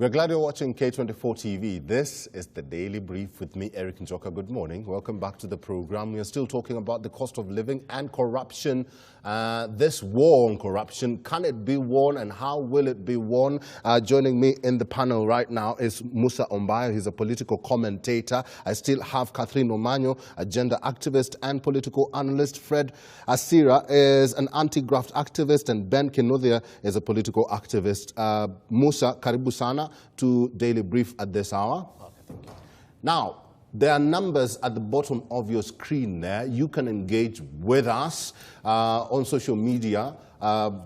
We're glad you're watching K24 TV. This is the Daily Brief with me, Eric Njoka. Good morning. Welcome back to the program. We are still talking about the cost of living and corruption. This war on corruption, can it be won and how will it be won? Joining me in the panel right now is Musa Ombaya. He's a political commentator. I still have Catherine Omanyo, a gender activist and political analyst. Fred Asira is an anti-graft activist, and Ben Kinothia is a political activist. Musa, karibu sana to Daily Brief at this hour. Okay, thank you. Now, there are numbers at the bottom of your screen there. You can engage with us on social media, on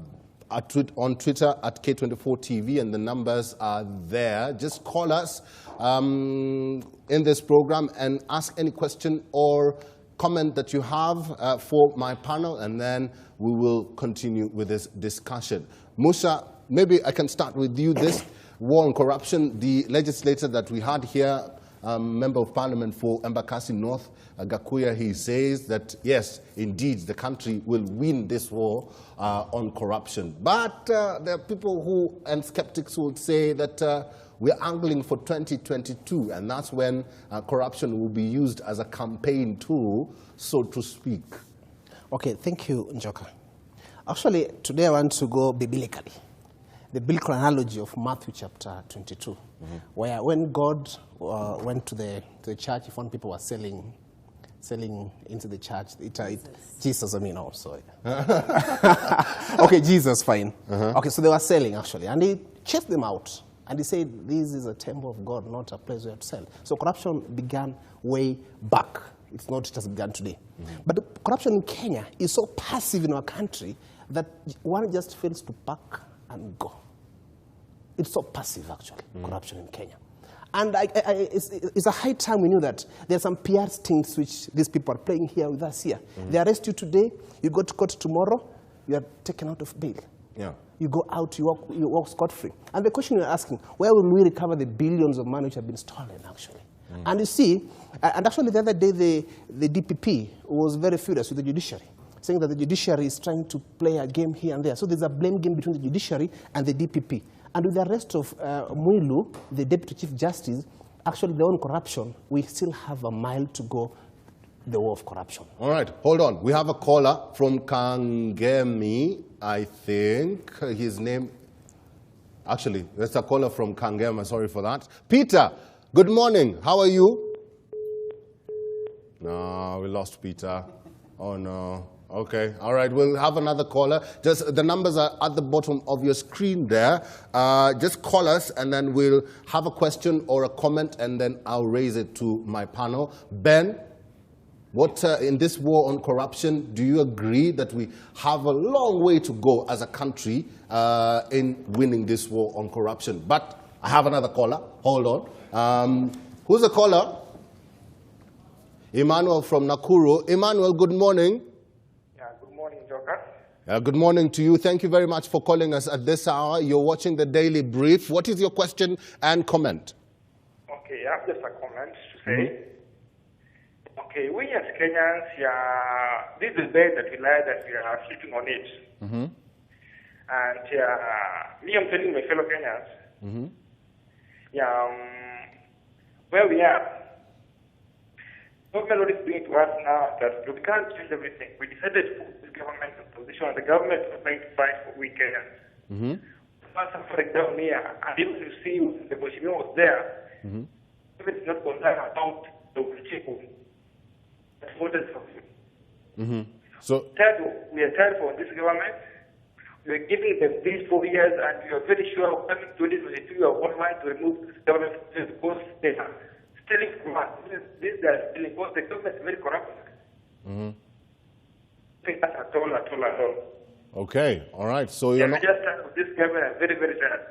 Twitter at K24 TV, and the numbers are there. Just call us in this program and ask any question or comment that you have for my panel, and then we will continue with this discussion. Musa, maybe I can start with you. This war on corruption, the legislator that we had here, Member of Parliament for Embakasi North, Gakuya, he says that, yes, indeed, the country will win this war on corruption. But there are people who, and skeptics who would say that we're angling for 2022, and that's when corruption will be used as a campaign tool, so to speak. Okay, thank you, Njoka. Actually, today I want to go biblically. The biblical analogy of Matthew chapter 22, where when God went to the church, he found people were selling into the church. Jesus, I mean, oh, sorry. Okay, Jesus, fine. Okay, so they were selling, actually, and he chased them out. And he said, this is a temple of God, not a place where to sell. So corruption began way back. It's not just begun today. But the corruption in Kenya is so passive in our country that one just fails to pack and go. It's so passive, actually, corruption in Kenya. And it's a high time we knew that there are some PR stints which these people are playing here with us here. They arrest you today, you go to court tomorrow, you are taken out of bail. Yeah. You go out, you walk scot-free. And the question you're asking, where will we recover the billions of money which have been stolen, actually? And you see, and actually the other day the DPP was very furious with the judiciary, saying that the judiciary is trying to play a game here and there. So there's a blame game between the judiciary and the DPP. And with the arrest of Mwilu, the Deputy Chief Justice, actually the own corruption, we still have a mile to go, the war of corruption. All right, hold on. We have a caller from Kangemi, I think. His name, actually, there's a caller from Kangema, sorry for that. Peter, good morning. How are you? No, we lost Peter. Oh, no. Okay, all right, we'll have another caller. Just the numbers are at the bottom of your screen there. Just call us and then we'll have a question or a comment and then I'll raise it to my panel. Ben, what in this war on corruption, do you agree that we have a long way to go as a country in winning this war on corruption? But I have another caller. Hold on. Who's the caller? Emmanuel from Nakuru. Emmanuel, good morning. Good morning to you. Thank you very much for calling us at this hour. You're watching the Daily Brief. What is your question and comment? Okay, I have just a comment to say. Okay, we as Kenyans, this is the day that we lie that we are sleeping on it. And me, I'm telling my fellow Kenyans, where we are, government is doing to us now that we can't change everything. We decided to put this government in position, and the government is trying to fight for we Kenyans. Once I'm for down here, and even you see the Boshimi was there, it's not concerned about the people that voted for him. So we are tired for this government. We are giving them these 4 years, and we are very sure coming 2022 we are one mind to remove this government because they are stealing from us. This guy is stealing because the government is very corrupt. I think that's at all. Okay, all right. So you're not... just tired of this government. I'm very, very tired.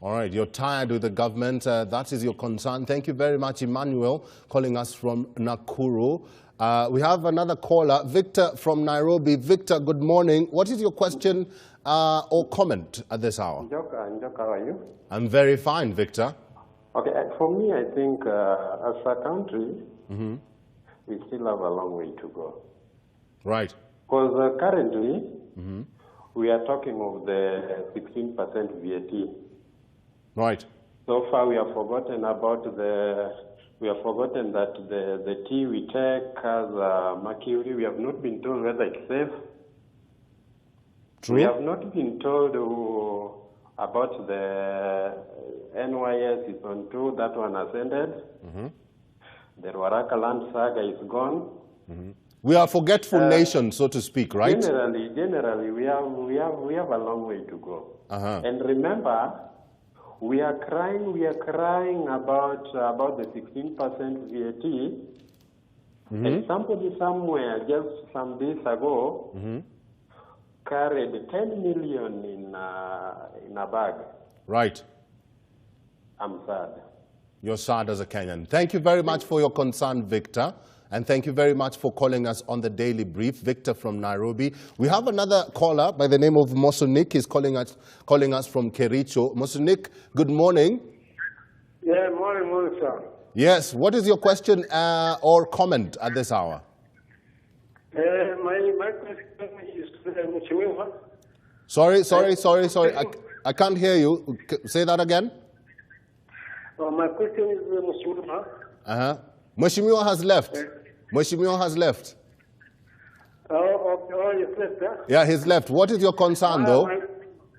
All right, you're tired with the government. That is your concern. Thank you very much, Emmanuel, calling us from Nakuru. We have another caller, Victor from Nairobi. Victor, good morning. What is your question or comment at this hour? Njoka, how are you? I'm very fine, Victor. Okay, for me, I think as a country, we still have a long way to go. Right. Because currently, we are talking of the 16% VAT. Right. So far, we have forgotten about we have forgotten that the tea we take has mercury. We have not been told whether it's safe. True. We have not been told about the NYS is on 2, that one has ended. The Ruaraka land saga is gone. We are a forgetful nation, so to speak, right? Generally, we have a long way to go. And remember, we are crying about the 16% VAT. And somebody somewhere just some days ago carried 10 million in a bag. Right. I'm sad. You're sad as a Kenyan. Thank you very much for your concern, Victor. And thank you very much for calling us on the Daily Brief. Victor from Nairobi. We have another caller by the name of Mosonik. He's calling us from Kericho. Mosonik, good morning. Yeah, morning, sir. Yes. What is your question or comment at this hour? My question is to Mheshimiwa. Sorry. I can't hear you. Say that again. My question is Mheshimiwa. Mheshimiwa has left. Mheshimiwa has left. He's left, huh? Yeah, he's left. What is your concern, though?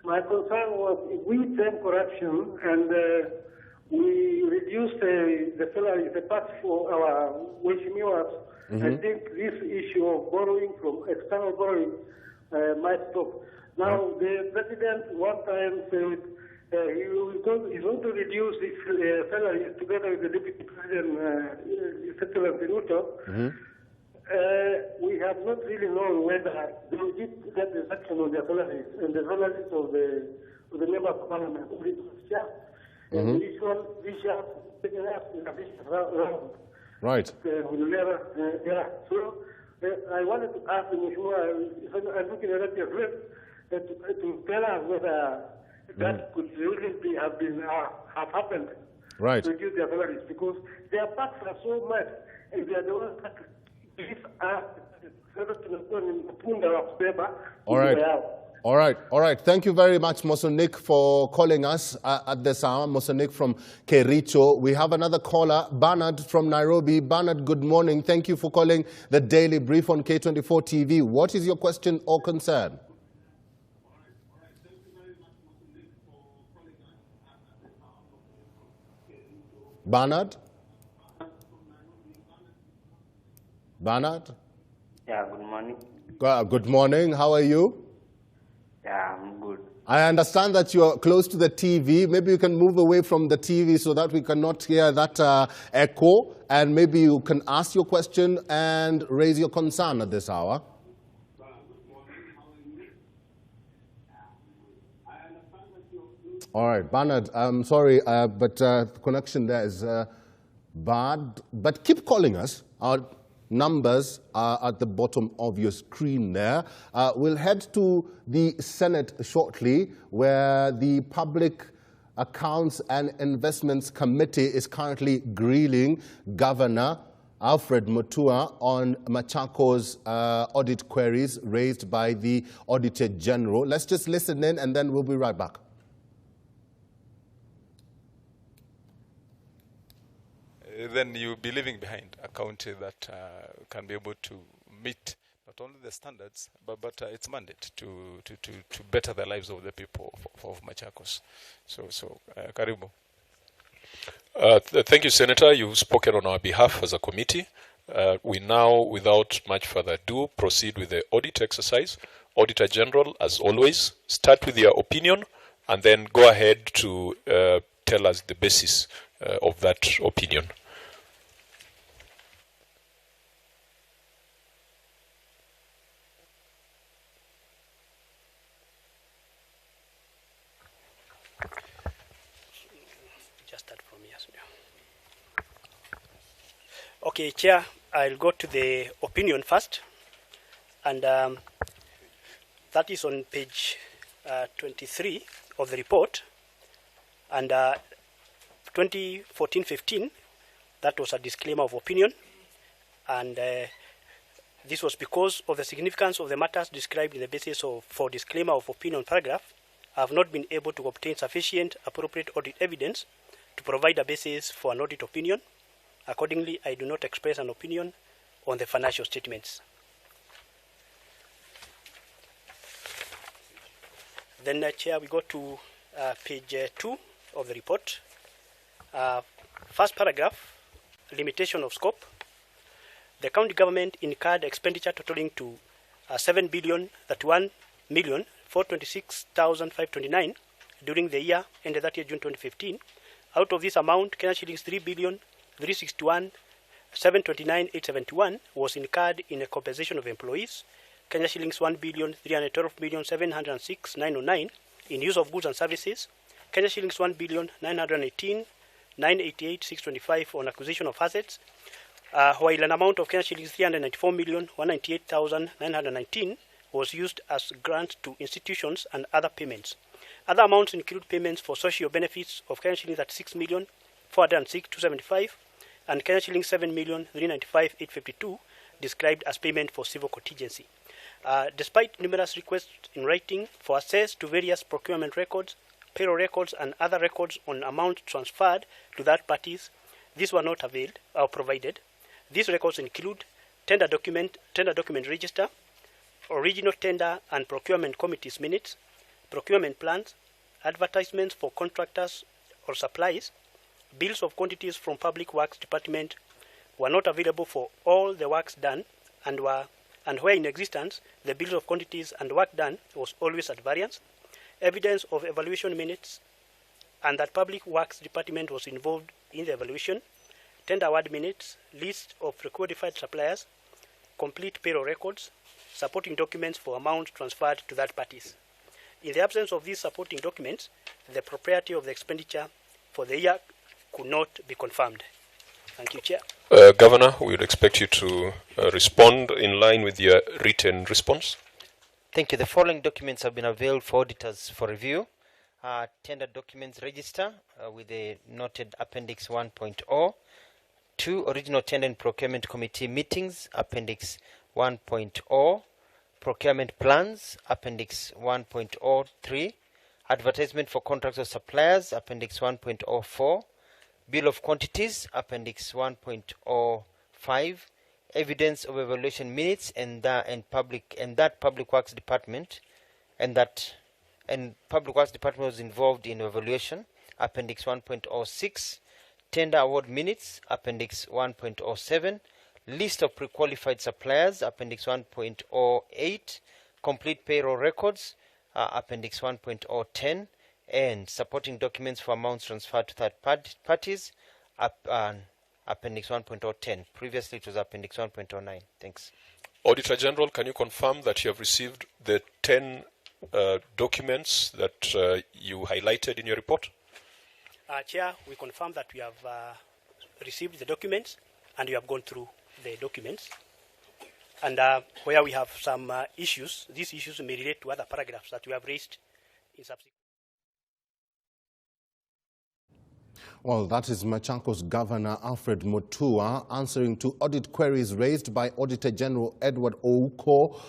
My concern was if we tame corruption and we reduce the salary, the tax for our Mheshimiwas, I think this issue of borrowing from external borrowing might stop. Now, the president one time said he's going to reduce his salary together with the deputy president, His Excellency Ruto. We have not really known whether they did get the reduction of their salaries and the salaries of the member of parliament. And this one, we shall take it up in a business round. Right. So I wanted to ask the Mheshimiwa, I'm looking at your flip, to tell us whether that could really have happened. Right. To reduce their salaries, because their packs are so much, and they are the ones that give us All right. Thank you very much, Mosonik, for calling us at this hour. Mosonik from Kericho. We have another caller, Bernard from Nairobi. Bernard, good morning. Thank you for calling the Daily Brief on K24 TV. What is your question or concern? Bernard? Bernard? Yeah, good morning. Good morning. How are you? Yeah, I'm good. I understand that you're close to the TV. Maybe you can move away from the TV so that we cannot hear that echo. And maybe you can ask your question and raise your concern at this hour. All right, Bernard, I'm sorry, but the connection there is bad. But keep calling us. Our numbers are at the bottom of your screen there. We'll head to the Senate shortly, where the Public Accounts and Investments Committee is currently grilling Governor Alfred Mutua on Machako's audit queries raised by the Auditor General. Let's just listen in and then we'll be right back. Then you'll be leaving behind a county that can be able to meet not only the standards, but its mandate to better the lives of the people of Machakos. So karibu. Thank you, Senator. You've spoken on our behalf as a committee. We now, without much further ado, proceed with the audit exercise. Auditor General, as always, start with your opinion and then go ahead to tell us the basis of that opinion. Okay, Chair, I'll go to the opinion first, and that is on page 23 of the report, and 2014-15, that was a disclaimer of opinion, and this was because of the significance of the matters described in the basis for disclaimer of opinion paragraph. I have not been able to obtain sufficient appropriate audit evidence to provide a basis for an audit opinion. Accordingly, I do not express an opinion on the financial statements. Then, Chair, we go to page 2 of the report. First paragraph, limitation of scope. The county government incurred expenditure totaling to 7,031,426,529 during the year ended 30th June 2015. Out of this amount, Kenya shillings 3,361,729,871 was incurred in a compensation of employees, Kenya shillings 1,312,706,909 in use of goods and services, Kenya shillings 1,918,988,625 on acquisition of assets, while an amount of Kenya shillings 394,198,919 was used as grants to institutions and other payments. Other amounts include payments for social benefits of Kenya shillings at 6,406,275 and Kenya shillings 7,395,852 described as payment for civil contingency. Despite numerous requests in writing for access to various procurement records, payroll records, and other records on amounts transferred to third parties, these were not availed or provided. These records include tender document register, original tender and procurement committees minutes, procurement plans, advertisements for contractors or supplies, bills of quantities from Public Works Department were not available for all the works done and where in existence the bills of quantities and work done was always at variance, evidence of evaluation minutes and that Public Works Department was involved in the evaluation, tender award minutes, list of requalified suppliers, complete payroll records, supporting documents for amounts transferred to third parties. In the absence of these supporting documents, the propriety of the expenditure for the year could not be confirmed. Thank you, Chair. Governor, we would expect you to respond in line with your written response. Thank you. The following documents have been availed for auditors for review. Tender documents register with the noted Appendix 1.0. 2. Original tender and procurement committee meetings, Appendix 1.0. Procurement plans, Appendix 1.03. Advertisement for contracts or suppliers, Appendix 1.04. Bill of quantities, Appendix 1.05. Evidence of evaluation minutes and Public Works Department was involved in evaluation, Appendix 1.06. Tender award minutes, Appendix 1.07. List of pre-qualified suppliers, Appendix 1.08. Complete payroll records, Appendix 1.010. And supporting documents for amounts transferred to third parties, Appendix 1.010. Previously, it was Appendix 1.09. Thanks. Auditor General, can you confirm that you have received the 10 documents that you highlighted in your report? Chair, we confirm that we have received the documents and we have gone through the documents. And where we have some issues, these issues may relate to other paragraphs that we have raised in subsequent. Well, that is Machakos Governor Alfred Mutua answering to audit queries raised by Auditor General Edward Ouko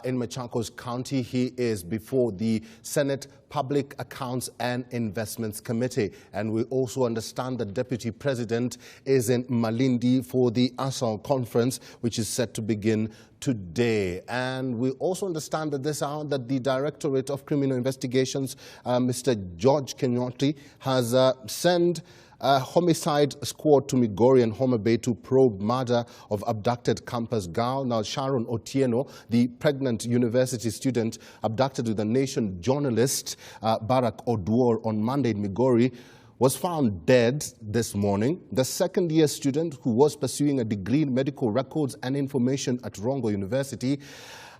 in Machakos County. He is before the Senate Public Accounts and Investments Committee. And we also understand the Deputy President is in Malindi for the ASAL conference, which is set to begin today. And we also understand at this hour that the Directorate of Criminal Investigations, Mr. George Kenyoti, has sent a homicide squad to Migori and Homa Bay to probe murder of abducted campus girl. Now, Sharon Otieno, the pregnant university student abducted with the Nation journalist Barack Oduor on Monday in Migori, was found dead this morning. The second-year student who was pursuing a degree in medical records and information at Rongo University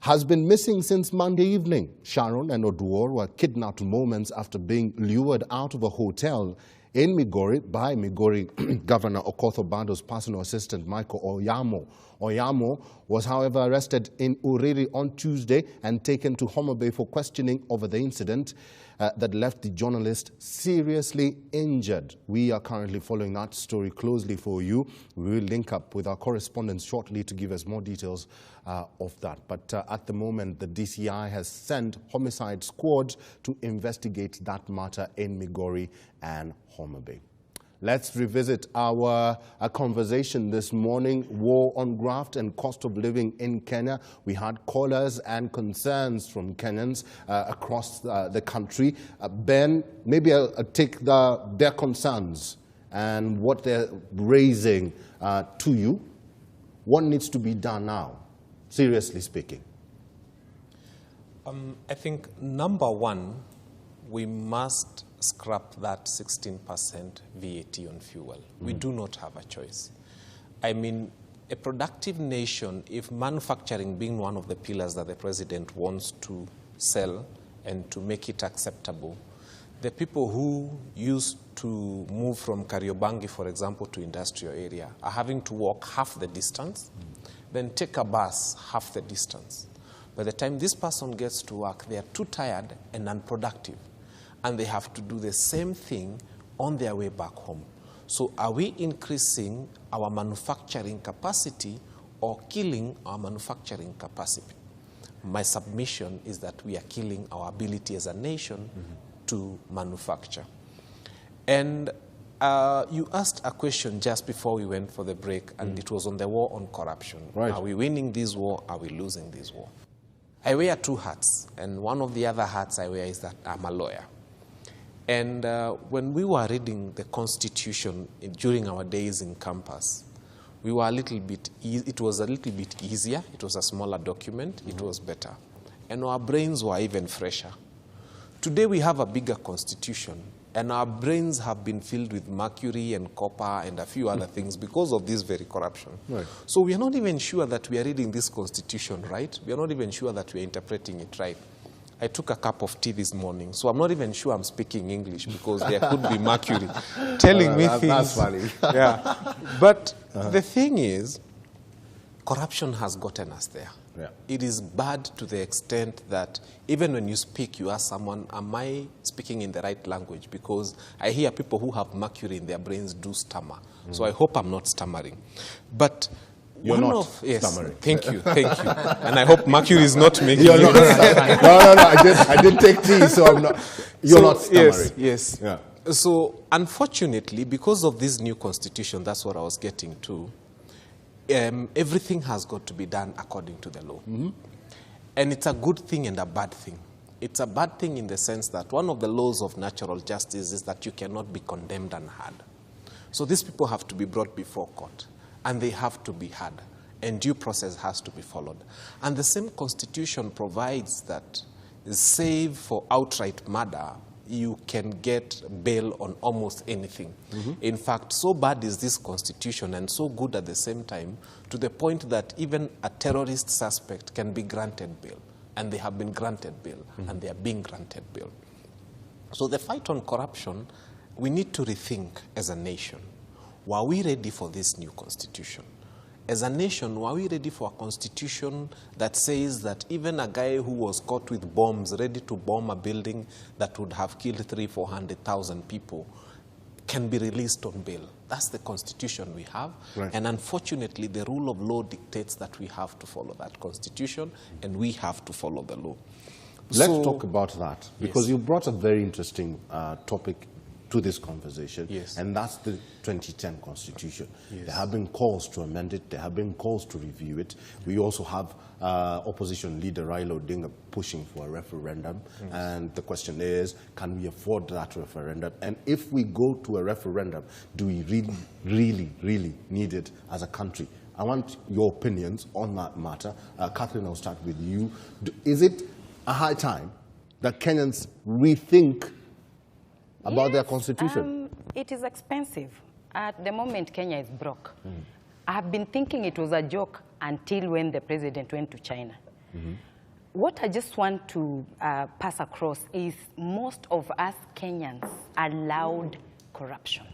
has been missing since Monday evening. Sharon and Oduor were kidnapped moments after being lured out of a hotel in Migori by Migori Governor Okoth Obado's personal assistant, Michael Oyamo. Oyamo was, however, arrested in Uriri on Tuesday and taken to Homa Bay for questioning over the incident that left the journalist seriously injured. We are currently following that story closely for you. We will link up with our correspondents shortly to give us more details of that. But at the moment, the DCI has sent homicide squads to investigate that matter in Migori and Homa Bay. Let's revisit our conversation this morning, war on graft and cost of living in Kenya. We had callers and concerns from Kenyans across the country. Ben, maybe I'll take their concerns and what they're raising to you. What needs to be done now, seriously speaking? I think, number one, we must scrap that 16% VAT on fuel. We do not have a choice. I mean, a productive nation, if manufacturing being one of the pillars that the president wants to sell and to make it acceptable, the people who used to move from Kariobangi, for example, to industrial area are having to walk half the distance, then take a bus half the distance. By the time this person gets to work, they are too tired and unproductive, and they have to do the same thing on their way back home. So are we increasing our manufacturing capacity or killing our manufacturing capacity? My submission is that we are killing our ability as a nation to manufacture. And you asked a question just before we went for the break, and it was on the war on corruption. Right. Are we winning this war? Are we losing this war? I wear two hats, and one of the other hats I wear is that I'm a lawyer. And when we were reading the Constitution during our days in campus, we were a little bit, it was a little bit easier. It was a smaller document. It was better. And our brains were even fresher. Today we have a bigger Constitution, and our brains have been filled with mercury and copper and a few other things because of this very corruption. Right. So we are not even sure that we are reading this Constitution right. We are not even sure that we are interpreting it right. I took a cup of tea this morning, so I'm not even sure I'm speaking English because there could be mercury telling me things. That's funny. Yeah. But the thing is, corruption has gotten us there. Yeah. It is bad to the extent that even when you speak, you ask someone, am I speaking in the right language? Because I hear people who have mercury in their brains do stammer. So I hope I'm not stammering. But you're not stammering. Thank you, thank you. And I hope mercury is not making you're not stammering. No, I did take tea, so I'm not. You're not stammering. Yes. Yeah. So unfortunately, because of this new constitution, that's what I was getting to, everything has got to be done according to the law. And it's a good thing and a bad thing. It's a bad thing in the sense that one of the laws of natural justice is that you cannot be condemned unheard. So these people have to be brought before court, and they have to be heard, and due process has to be followed. And the same constitution provides that, save for outright murder, you can get bail on almost anything. In fact, so bad is this constitution and so good at the same time, to the point that even a terrorist suspect can be granted bail. And they have been granted bail, and they are being granted bail. So the fight on corruption, we need to rethink as a nation. Were we ready for this new constitution? As a nation, were we ready for a constitution that says that even a guy who was caught with bombs, ready to bomb a building that would have killed 300,000-400,000 people, can be released on bail? That's the constitution we have. Right. And unfortunately, the rule of law dictates that we have to follow that constitution, and we have to follow the law. Let's talk about that, because you brought a very interesting topic to this conversation, and that's the 2010 Constitution. There have been calls to amend it. There have been calls to review it. We also have opposition leader Raila Odinga pushing for a referendum, and the question is, can we afford that referendum? And if we go to a referendum, do we really need it as a country? I want your opinions on that matter. Catherine, I'll start with you. Is it a high time that Kenyans rethink about their constitution? It is expensive. At the moment, Kenya is broke. I have been thinking it was a joke until when the president went to China. What I just want to pass across is most of us Kenyans allowed corruption.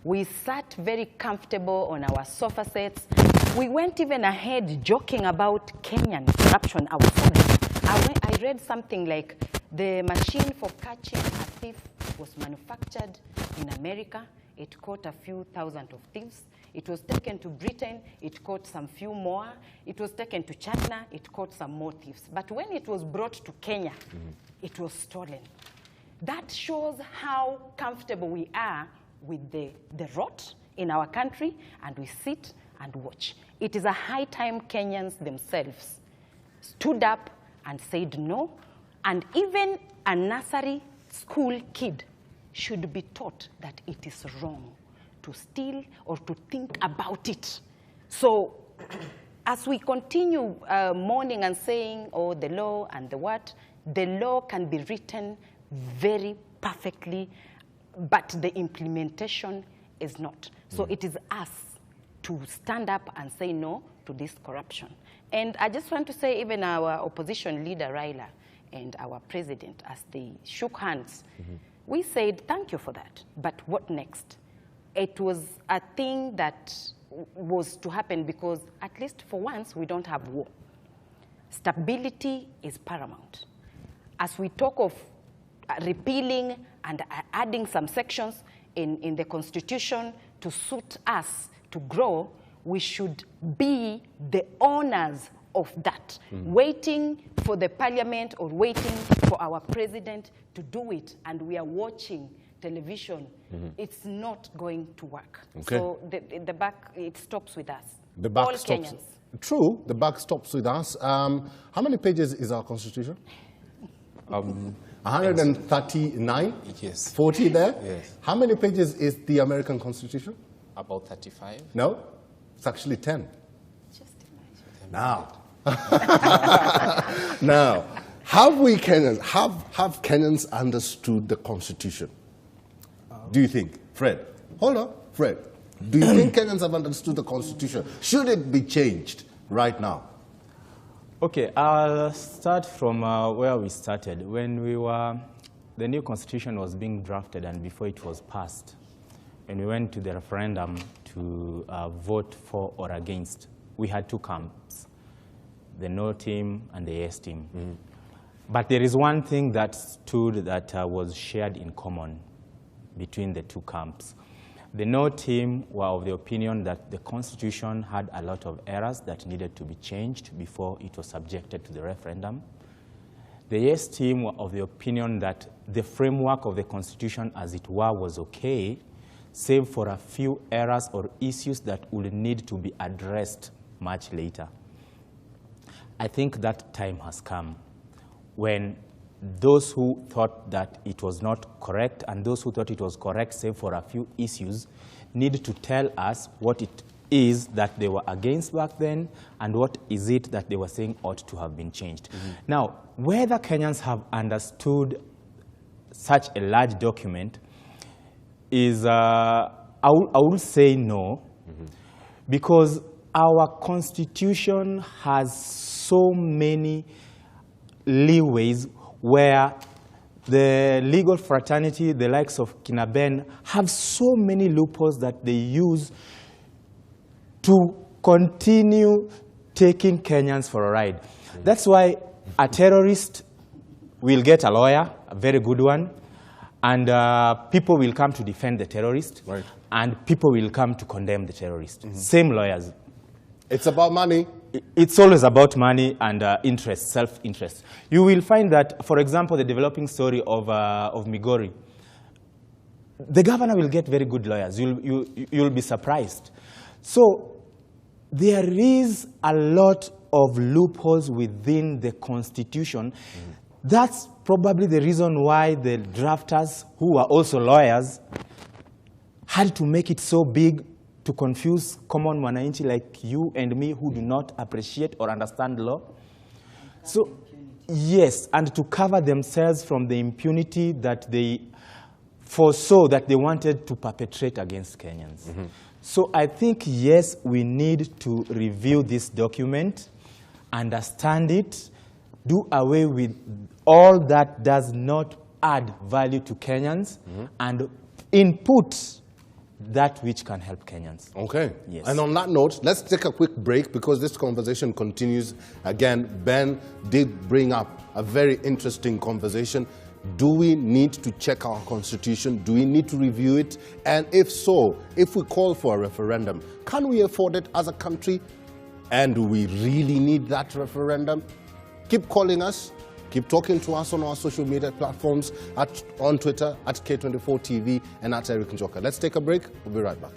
We sat very comfortable on our sofa sets. We went even ahead joking about Kenyan corruption ourselves. I read something like the machine for catching a thief was manufactured in America. It caught a few thousand of thieves. It was taken to Britain. It caught some few more. It was taken to China. It caught some more thieves. But when it was brought to Kenya, it was stolen. That shows how comfortable we are with the rot in our country, and we sit and watch. It is a high time Kenyans themselves stood up and said no, and even a nursery school kid should be taught that it is wrong to steal or to think about it. So as we continue mourning and saying, oh, the law and the what, the law can be written very perfectly, but the implementation is not. So it is us to stand up and say no to this corruption. And I just want to say, even our opposition leader, Raila, and our president, as they shook hands, we said, thank you for that, but what next? It was a thing that was to happen because, at least for once, we don't have war. Stability is paramount. As we talk of repealing and adding some sections in the Constitution to suit us to grow, we should be the owners of that, waiting for the parliament or waiting for our president to do it, and we are watching television. It's not going to work. Okay. So the back, it stops with us. The back All stops. Kenyans. True, the back stops with us. How many pages is our Constitution? 139? Yes. 40 there? Yes. How many pages is the American Constitution? About 35. No, it's actually 10. Now, now, have we Kenyans, have Kenyans understood the Constitution? Do you think? Fred, hold on, Fred. Do you think Kenyans have understood the Constitution? Should it be changed right now? Okay, I'll start from where we started. When the new Constitution was being drafted and before it was passed, and we went to the referendum to vote for or against, we had two camps, the no team and the yes team. But there is one thing that stood that was shared in common between the two camps. The no team were of the opinion that the Constitution had a lot of errors that needed to be changed before it was subjected to the referendum. The yes team were of the opinion that the framework of the Constitution as it were was okay, save for a few errors or issues that would need to be addressed much later. I think that time has come when those who thought that it was not correct and those who thought it was correct, save for a few issues, need to tell us what it is that they were against back then and what is it that they were saying ought to have been changed. Now, whether Kenyans have understood such a large document is, I would say no, because our Constitution has so many leeways where the legal fraternity, the likes of Kinaben, have so many loopholes that they use to continue taking Kenyans for a ride. That's why a terrorist will get a lawyer, a very good one, and people will come to defend the terrorist, and people will come to condemn the terrorist. Same lawyers. It's about money. It's always about money and interest, self-interest. You will find that, for example, the developing story of Migori, the governor will get very good lawyers. You'll be surprised. So there is a lot of loopholes within the Constitution. That's probably the reason why the drafters, who are also lawyers, had to make it so big to confuse common mwananchi like you and me who do not appreciate or understand law. So, yes, and to cover themselves from the impunity that they foresaw that they wanted to perpetrate against Kenyans. So I think, yes, we need to review this document, understand it, do away with all that does not add value to Kenyans, and input that which can help Kenyans. Okay. Yes. And on that note, let's take a quick break because this conversation continues. Again, Ben did bring up a very interesting conversation. Do we need to check our Constitution? Do we need to review it? And if so, if we call for a referendum, can we afford it as a country? And do we really need that referendum? Keep calling us Keep talking to us on our social media platforms, on Twitter, at K24TV, and at Eric Njoka. Let's take a break. We'll be right back.